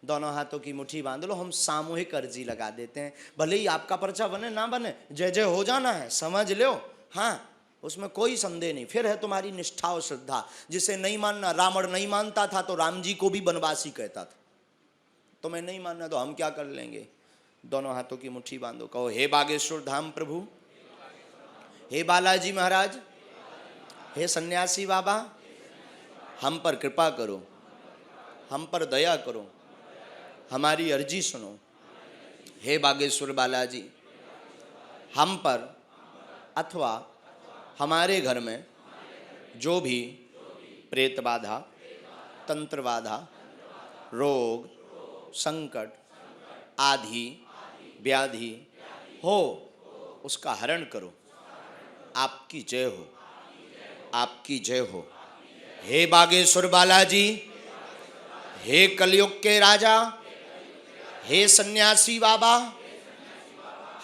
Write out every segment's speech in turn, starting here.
दोनों हाथों की मुट्ठी बांध लो, हम सामूहिक अर्जी लगा देते हैं। भले ही आपका पर्चा बने ना बने, जय जय हो जाना है, समझ लो। हाँ, उसमें कोई संदेह नहीं। फिर है तुम्हारी निष्ठा और श्रद्धा। जिसे नहीं मानना, रावण नहीं मानता था तो राम जी को भी बनवासी कहता था। तुम्हें नहीं मानना तो हम क्या कर लेंगे। दोनों हाथों की मुट्ठी बांधो, कहो हे बागेश्वर धाम प्रभु, हे बालाजी महाराज, हे सन्यासी बाबा, हम पर कृपा करो, हम पर दया करो, हमारी अर्जी सुनो। हे बागेश्वर बालाजी, हम पर अथवा हमारे घर में जो भी प्रेत बाधा, तंत्र बाधा, रोग, संकट आदि व्याधि हो, उसका हरण करो। आपकी जय हो, आपकी जय हो। हे बागेश्वर बालाजी, हे कलयुग के राजा, हे सन्यासी बाबा,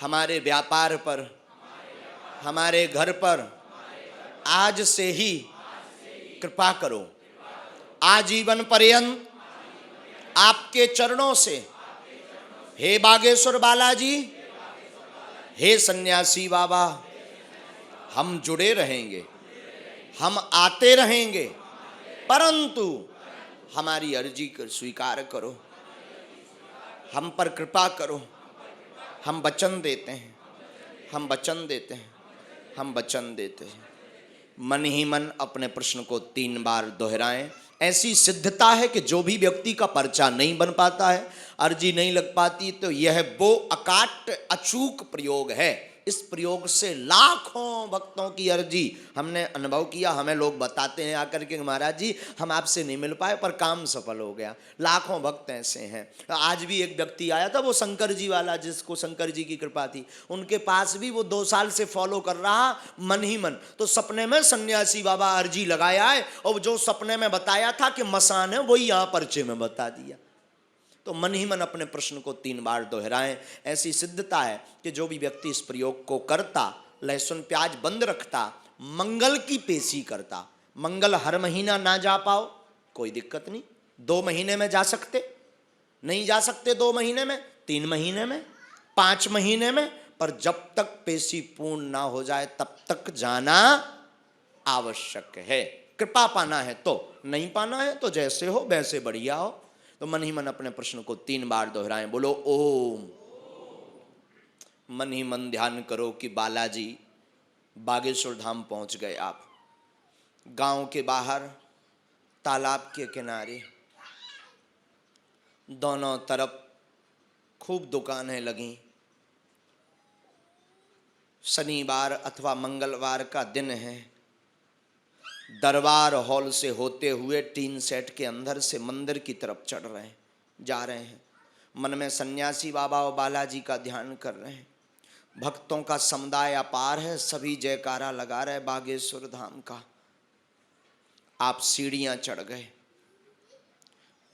हमारे व्यापार पर, हमारे घर पर आज से ही कृपा करो। आजीवन पर्यंत आपके चरणों से, हे बागेश्वर बालाजी, हे सन्यासी बाबा, हम जुड़े रहेंगे, हम आते रहेंगे, परंतु हमारी अर्जी कर स्वीकार करो, हम पर कृपा करो। हम वचन देते हैं, हम वचन देते हैं, हम वचन देते हैं। मन ही मन अपने प्रश्न को 3 बार दोहराएं। ऐसी सिद्धता है कि जो भी व्यक्ति का पर्चा नहीं बन पाता है, अर्जी नहीं लग पाती, तो यह वो अकाट अचूक प्रयोग है। इस प्रयोग से लाखों भक्तों की अर्जी हमने अनुभव किया। हमें लोग बताते हैं आकर के, महाराज जी हम आपसे नहीं मिल पाए पर काम सफल हो गया। लाखों भक्त ऐसे हैं। आज भी एक व्यक्ति आया था, वो शंकर जी वाला, जिसको शंकर जी की कृपा थी, उनके पास भी वो 2 साल से फॉलो कर रहा मन ही मन। तो सपने में सन्यासी बाबा अर्जी लगाया है, और जो सपने में बताया था कि मसान है, वही यहाँ पर्चे में बता दिया। तो मन ही मन अपने प्रश्न को 3 बार दोहराएं। ऐसी सिद्धता है कि जो भी व्यक्ति इस प्रयोग को करता, लहसुन प्याज बंद रखता, मंगल की पेशी करता। मंगल हर महीना ना जा पाओ, कोई दिक्कत नहीं, 2 महीने में जा सकते, नहीं जा सकते 2 महीने में, 3 महीने में, 5 महीने में, पर जब तक पेशी पूर्ण ना हो जाए तब तक जाना आवश्यक है। कृपा पाना है तो, नहीं पाना है तो जैसे हो वैसे बढ़िया हो। तो मन ही मन अपने प्रश्न को 3 बार दोहराएं। बोलो ओम। मन ही मन ध्यान करो कि बालाजी बागेश्वर धाम पहुंच गए आप। गांव के बाहर तालाब के किनारे दोनों तरफ खूब दुकानें लगी। शनिवार अथवा मंगलवार का दिन है। दरबार हॉल से होते हुए टीन सेट के अंदर से मंदिर की तरफ चढ़ रहे हैं, जा रहे हैं। मन में सन्यासी बाबा और बालाजी का ध्यान कर रहे हैं। भक्तों का समुदाय अपार है, सभी जयकारा लगा रहे बागेश्वर धाम का। आप सीढ़ियां चढ़ गए।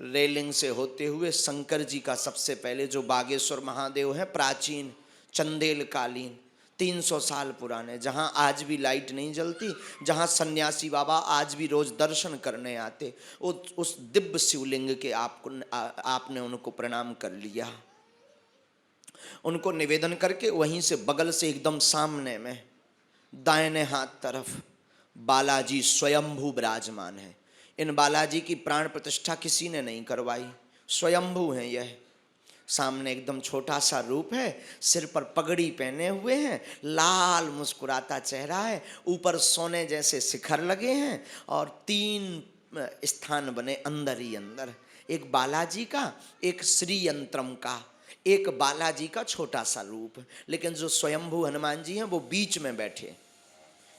रेलिंग से होते हुए शंकर जी का सबसे पहले, जो बागेश्वर महादेव है प्राचीन चंदेल कालीन 300 साल पुराने, जहाँ आज भी लाइट नहीं जलती, जहाँ सन्यासी बाबा आज भी रोज दर्शन करने आते, उस दिव्य शिवलिंग के आपने उनको प्रणाम कर लिया। उनको निवेदन करके वहीं से बगल से एकदम सामने में दाहिने हाथ तरफ बालाजी स्वयंभू विराजमान है। इन बालाजी की प्राण प्रतिष्ठा किसी ने नहीं करवाई, स्वयंभू हैं यह। सामने एकदम छोटा सा रूप है, सिर पर पगड़ी पहने हुए हैं, लाल मुस्कुराता चेहरा है, ऊपर सोने जैसे शिखर लगे हैं, और 3 स्थान बने अंदर ही अंदर। एक बालाजी का, एक श्री यंत्रम का, एक बालाजी का छोटा सा रूप। लेकिन जो स्वयंभू हनुमान जी हैं वो बीच में बैठे।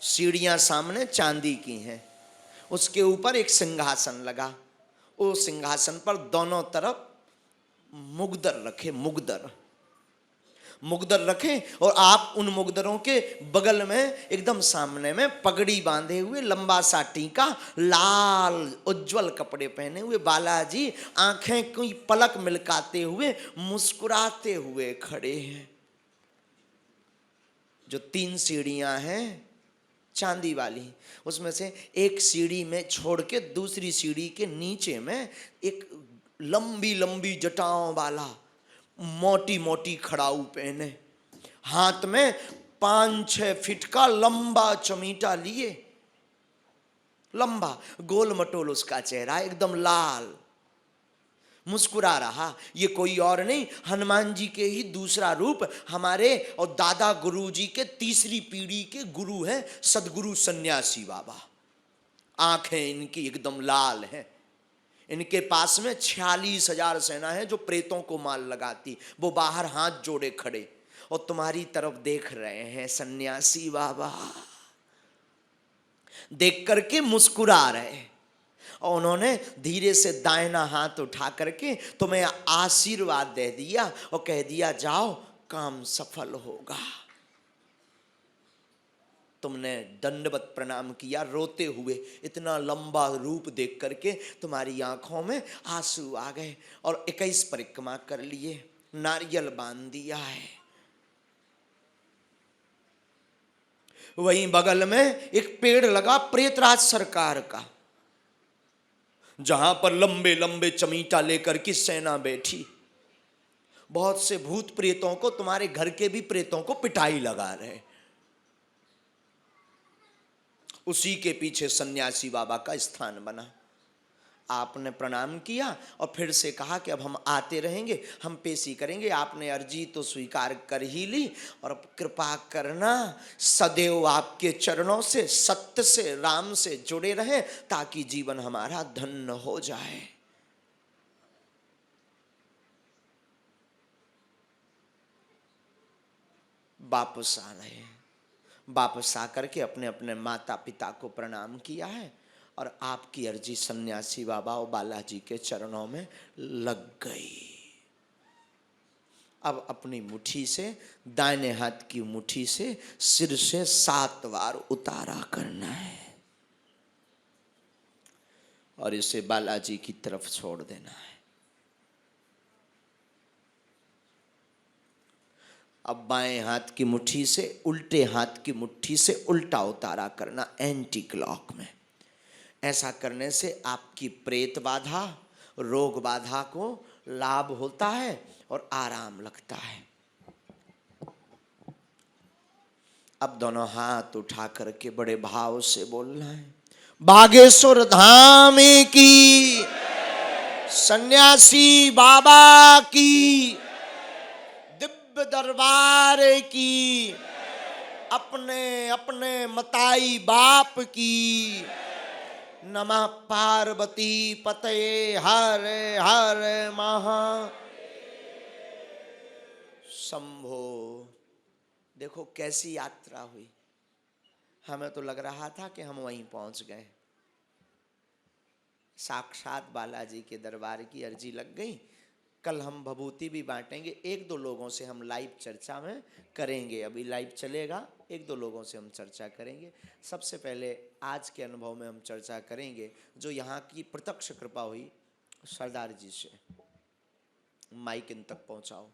सीढ़ियां सामने चांदी की हैं, उसके ऊपर एक सिंहासन लगा। उस सिंहासन पर दोनों तरफ मुगदर रखे, मुगदर रखे, और आप उन मुगदरों के बगल में एकदम सामने में पगड़ी बांधे हुए, लंबा सा टीका, लाल उज्जवल कपड़े पहने हुए बालाजी आंखें कोई पलक मिलकाते हुए मुस्कुराते हुए खड़े हैं। जो 3 सीढ़ियां हैं चांदी वाली, उसमें से एक सीढ़ी में छोड़ के दूसरी सीढ़ी के नीचे में एक लंबी लंबी जटाओं वाला, मोटी मोटी खड़ाऊ पहने, हाथ में 5-6 फीट का लंबा चमीटा लिए, लंबा गोल मटोल उसका चेहरा, एकदम लाल, मुस्कुरा रहा। ये कोई और नहीं, हनुमान जी के ही दूसरा रूप, हमारे और दादा गुरु जी के तीसरी पीढ़ी के गुरु हैं सदगुरु सन्यासी बाबा। आंखें इनकी एकदम लाल हैं। इनके पास में 46,000 सेना है जो प्रेतों को मार लगाती। वो बाहर हाथ जोड़े खड़े और तुम्हारी तरफ देख रहे हैं सन्यासी बाबा, देख करके मुस्कुरा रहे। और उन्होंने धीरे से दाहिना हाथ उठा करके तुम्हें आशीर्वाद दे दिया और कह दिया जाओ काम सफल होगा। तुमने दंडवत प्रणाम किया रोते हुए, इतना लंबा रूप देख करके तुम्हारी आंखों में आंसू आ गए और 21 परिक्रमा कर लिए, नारियल बांध दिया है। वहीं बगल में एक पेड़ लगा प्रेतराज सरकार का, जहां पर लंबे लंबे चमीटा लेकर की सेना बैठी। बहुत से भूत प्रेतों को, तुम्हारे घर के भी प्रेतों को पिटाई लगा रहे। उसी के पीछे सन्यासी बाबा का स्थान बना। आपने प्रणाम किया और फिर से कहा कि अब हम आते रहेंगे, हम पेशी करेंगे। आपने अर्जी तो स्वीकार कर ही ली और अब कृपा करना सदैव आपके चरणों से, सत्य से, राम से जुड़े रहें ताकि जीवन हमारा धन्य हो जाए। वापस आ रहे हैं। वापस आकर के अपने अपने माता पिता को प्रणाम किया है और आपकी अर्जी सन्यासी बाबा और बालाजी के चरणों में लग गई। अब अपनी मुट्ठी से, दाहिने हाथ की मुट्ठी से सिर से 7 बार उतारा करना है और इसे बालाजी की तरफ छोड़ देना है। अब बाएं हाथ की मुट्ठी से उल्टे हाथ की मुट्ठी से उल्टा उतारा करना, एंटी क्लॉक में। ऐसा करने से आपकी प्रेत बाधा, रोग बाधा को लाभ होता है और आराम लगता है। अब दोनों हाथ उठा करके बड़े भाव से बोलना है, बागेश्वर धाम की, सन्यासी बाबा की, दिव्य दरबार की, अपने अपने मताई बाप की। नमः पार्वती पतये हर हर महा शंभो। देखो कैसी यात्रा हुई। हमें तो लग रहा था कि हम वहीं पहुंच गए। साक्षात बालाजी के दरबार की अर्जी लग गई। कल हम भभूति भी बांटेंगे। 1-2 लोगों से हम लाइव चर्चा में करेंगे। अभी लाइव चलेगा, 1-2 लोगों से हम चर्चा करेंगे। सबसे पहले आज के अनुभव में हम चर्चा करेंगे जो यहाँ की प्रत्यक्ष कृपा हुई सरदार जी से। माइक इन तक पहुँचाओ,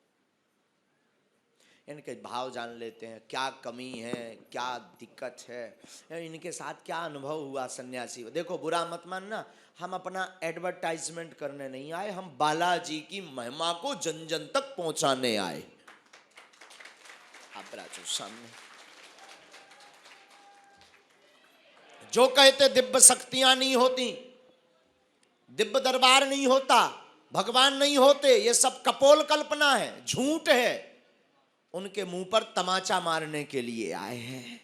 इनके भाव जान लेते हैं, क्या कमी है, क्या दिक्कत है, इनके साथ क्या अनुभव हुआ सन्यासी। देखो बुरा मत मानना, हम अपना एडवर्टाइजमेंट करने नहीं आए, हम बालाजी की महिमा को जन जन तक पहुंचाने आए। आप राजू सामने जो कहते दिव्य शक्तियां नहीं होती, दिव्य दरबार नहीं होता, भगवान नहीं होते, ये सब कपोल कल्पना है, झूठ है, उनके मुंह पर तमाचा मारने के लिए आए हैं।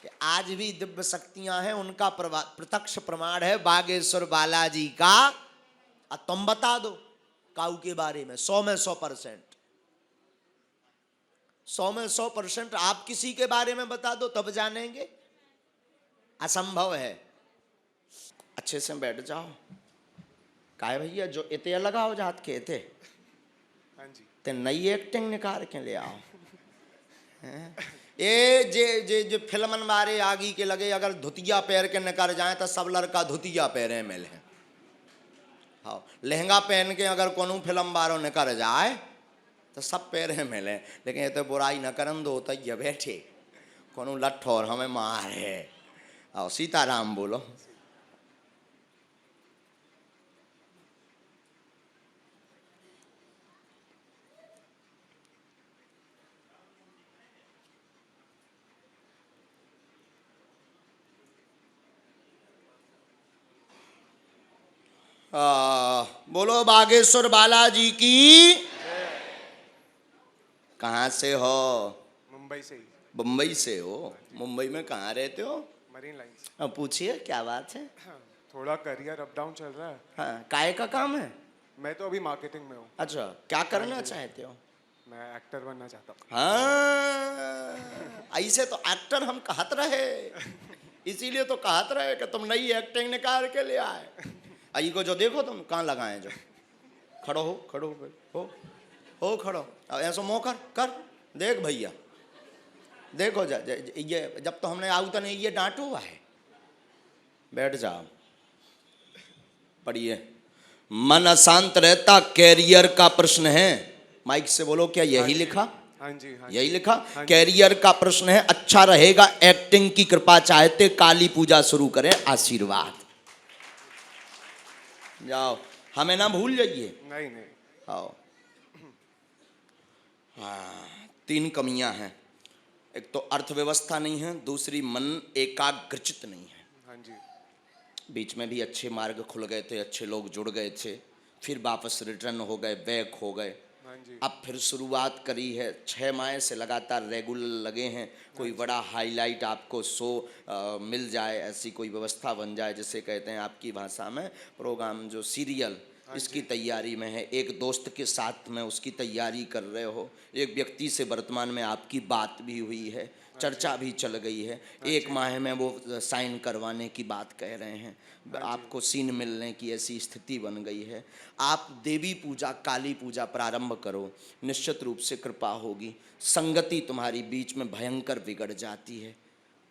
कि आज भी दिव्य शक्तियां हैं, उनका प्रत्यक्ष प्रमाण है बागेश्वर बालाजी का। तुम बता दो काऊ के बारे में 100 में 100%, 100 में 100% आप किसी के बारे में बता दो तब जानेंगे, असंभव है। अच्छे से बैठ जाओ। काय भैया जो इते लगाओ जात के थे, हाँ जी, ते नई एक्टिंग निकाल के ले आओ। ये जे फिल्मन वाले आगी के लगे अगर धुतिया पैर के निकर जाए तो सब लड़का धुतिया पैरे मिले। हाँ, लहंगा पहन के अगर कोनो फिल्म वालों निकर जाए तो सब पैरे मिले। लेकिन ये तो बुराई न करन दो तो ये बैठे कोनो लट्ठ और हमें मारे। आओ सीताराम बोलो। बोलो बागेश्वर बालाजी की। कहाँ से हो? मुंबई से ही। मुंबई से हो? मुंबई में कहाँ रहते हो? मरीन लाइन से। अब पूछिए क्या बात है। थोड़ा करियर अप डाउन चल रहा है। हाँ, काय का काम है? मैं तो अभी मार्केटिंग में हूँ। अच्छा, क्या करना चाहते हो? मैं एक्टर बनना चाहता हूँ। हाँ, ऐसे तो एक्टर हम कहत रहे, इसीलिए तो कहत रहे कि तुम नई एक्टिंग निकाल के ले आए। आई को जो देखो तुम कहाँ लगाए, जो खड़ो हो, खड़ो हो खड़ो, अब ऐसा मुँह कर देख भैया, देखो ये जब तो हमने आऊ तो नहीं ये डांटू हुआ है। बैठ जाओ, पढ़िए। मन अशांत रहता कैरियर का प्रश्न है। माइक से बोलो, क्या यही लिखा? हाँ जी, हाँ यही जी। लिखा। हाँ कैरियर का प्रश्न है, अच्छा रहेगा एक्टिंग की कृपा चाहते काली पूजा शुरू करें, आशीर्वाद। जाओ, हमें ना भूल जाइए। नहीं। आओ। हाँ, 3 कमियां हैं। एक तो अर्थव्यवस्था नहीं है, दूसरी मन एकाग्रचित नहीं है। हाँ जी। बीच में भी अच्छे मार्ग खुल गए थे, अच्छे लोग जुड़ गए थे, फिर वापस रिटर्न हो गए, बैक हो गए। हाँ जी। अब फिर शुरुआत करी है, 6 माह से लगातार रेगुलर लगे हैं। कोई बड़ा हाईलाइट आपको शो मिल जाए, ऐसी कोई व्यवस्था बन जाए, जिसे कहते हैं आपकी भाषा में प्रोग्राम, जो सीरियल, इसकी तैयारी में है। एक दोस्त के साथ में उसकी तैयारी कर रहे हो, एक व्यक्ति से वर्तमान में आपकी बात भी हुई है, चर्चा भी चल गई है। 1 माह में वो साइन करवाने की बात कह रहे हैं, आपको सीन मिलने की ऐसी स्थिति बन गई है। आप देवी पूजा, काली पूजा प्रारंभ करो, निश्चित रूप से कृपा होगी। संगति तुम्हारी बीच में भयंकर बिगड़ जाती है।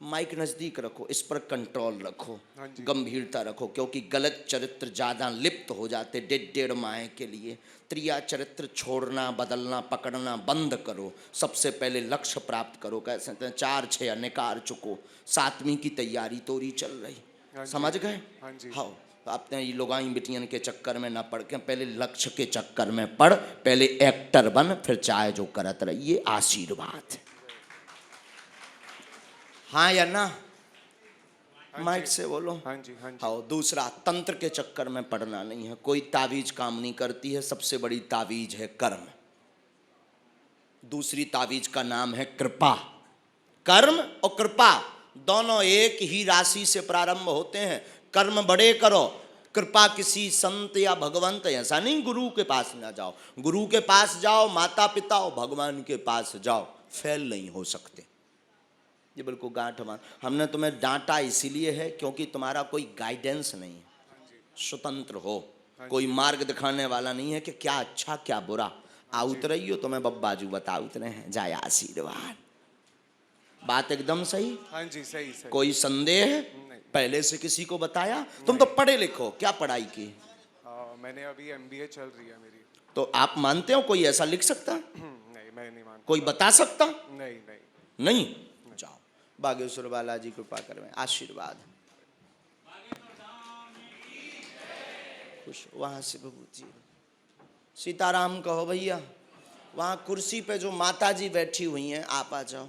माइक नज़दीक रखो, इस पर कंट्रोल रखो, गंभीरता रखो, क्योंकि गलत चरित्र ज़्यादा लिप्त हो जाते 1.5 माह के लिए। त्रिया चरित्र छोड़ना, बदलना, पकड़ना बंद करो। सबसे पहले लक्ष्य प्राप्त करो। कह सकते हैं 4-6 अनिकार चुको, 7वीं की तैयारी तोरी चल रही। समझ गए? हाँ, अपने ये लोगाई बिटियन के चक्कर में ना पड़ के पहले लक्ष्य के चक्कर में पड़, पहले एक्टर बन, फिर चाहे जो करत रहिए, आशीर्वाद है। हाँ या ना? माइक से बोलो। हाँ जी, हाँ जी। हाँ, दूसरा, तंत्र के चक्कर में पड़ना नहीं है। कोई तावीज काम नहीं करती है, सबसे बड़ी तावीज है कर्म। दूसरी तावीज का नाम है कृपा। कर्म और कृपा दोनों एक ही राशि से प्रारंभ होते हैं। कर्म बड़े करो, कृपा किसी संत या भगवंत, ऐसा नहीं गुरु के पास ना जाओ। गुरु के पास जाओ, माता पिता और भगवान के पास जाओ, फेल नहीं हो सकते। ये बिल्कुल गांठ मान। हमने तुम्हें डांटा इसीलिए है क्योंकि तुम्हारा कोई गाइडेंस नहीं है, स्वतंत्र हो, कोई मार्ग दिखाने वाला नहीं है कि क्या अच्छा क्या बुरा। आउत रही हो, तुम्हें बब्बाजू बता उतरे हैं, जाए आशीर्वाद। बात एकदम सही। हाँ जी, सही। कोई संदेह है? पहले से किसी को बताया? तुम तो पढ़े लिखो, क्या पढ़ाई की? मैंने अभी MBA चल रही है मेरी। तो आप मानते हो कोई ऐसा लिख सकता? नहीं, मैं नहीं मानता। कोई बता सकता? नहीं। जाओ, बागेश्वर बालाजी कृपा करें, आशीर्वाद। खुश वहां से विभूति। सीताराम कहो भैया। वहां कुर्सी पे जो माता जी बैठी हुई हैं, आप आ जाओ।